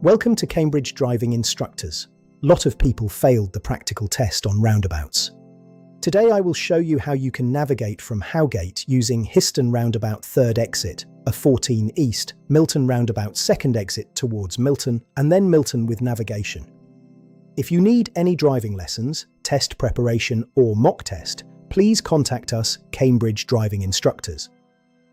Welcome to Cambridge Driving Instructors. Lot of people failed the practical test on roundabouts. Today I will show you how you can navigate from Howgate using Histon Roundabout 3rd exit, a 14 East, Milton Roundabout 2nd exit towards Milton, and then Milton with navigation. If you need any driving lessons, test preparation or mock test, please contact us, Cambridge Driving Instructors.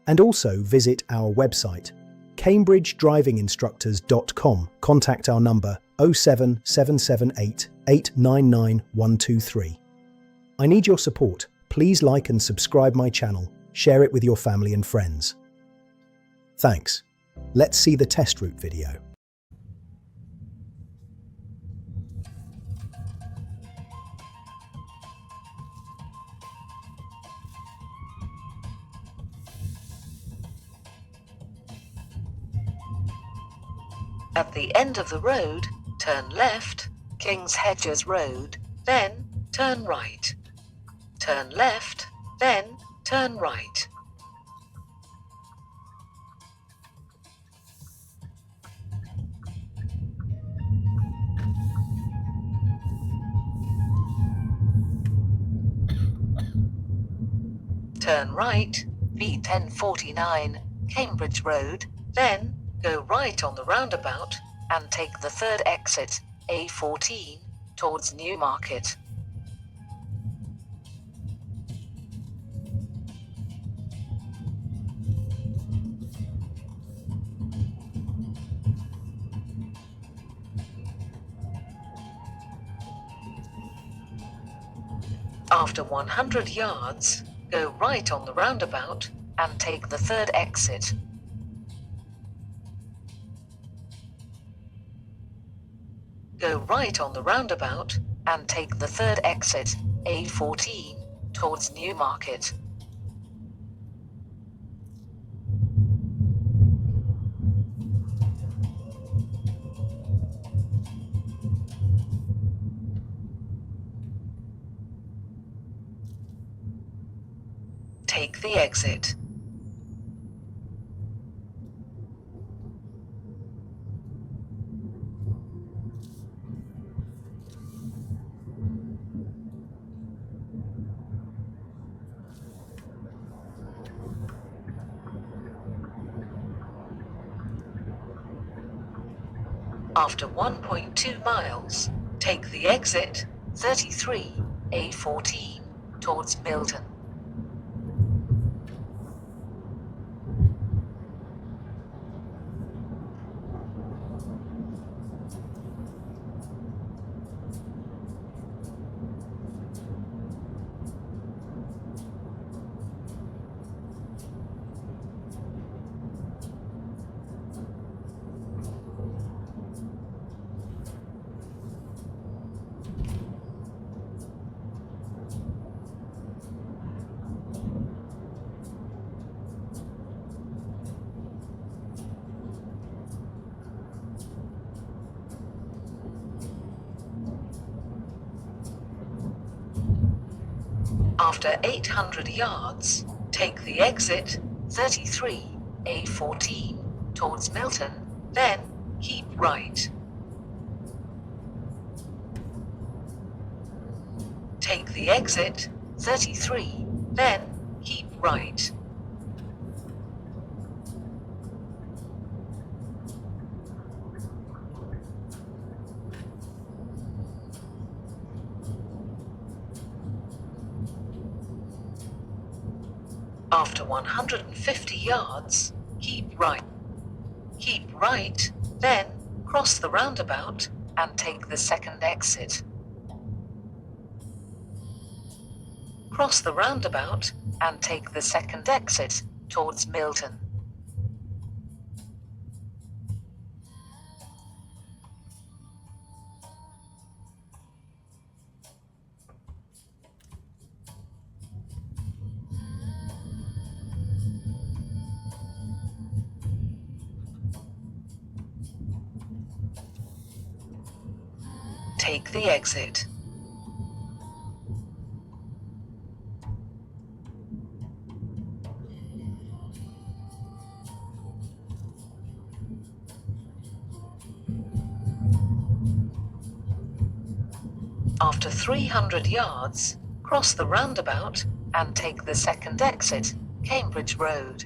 And also visit our website, cambridgedrivinginstructors.com. Contact our number 07778 899 123. I need your support. Please like and subscribe my channel. Share it with your family and friends. Thanks. Let's see the test route video. At the end of the road, turn left, King's Hedges Road, then turn right. Turn left, then turn right. Turn right, B1049, Cambridge Road, then go right on the roundabout and take the 3rd exit, A14, towards Newmarket. After 100 yards, go right on the roundabout and take the 3rd exit. Go right on the roundabout and take the 3rd exit, A14, towards Newmarket. Take the exit. After 1.2 miles, take the exit 33, A14, towards Milton. After 800 yards, take the exit 33, A14, towards Milton, then keep right. Take the exit 33, then keep right. After 150 yards, keep right. Keep right, then cross the roundabout and take the 2nd exit. Cross the roundabout and take the 2nd exit towards Milton. Take the exit. After 300 yards, cross the roundabout and take the second exit, Cambridge Road.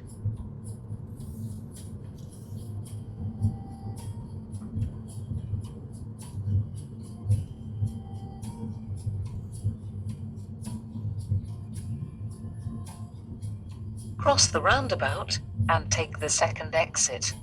Cross the roundabout and take the second exit,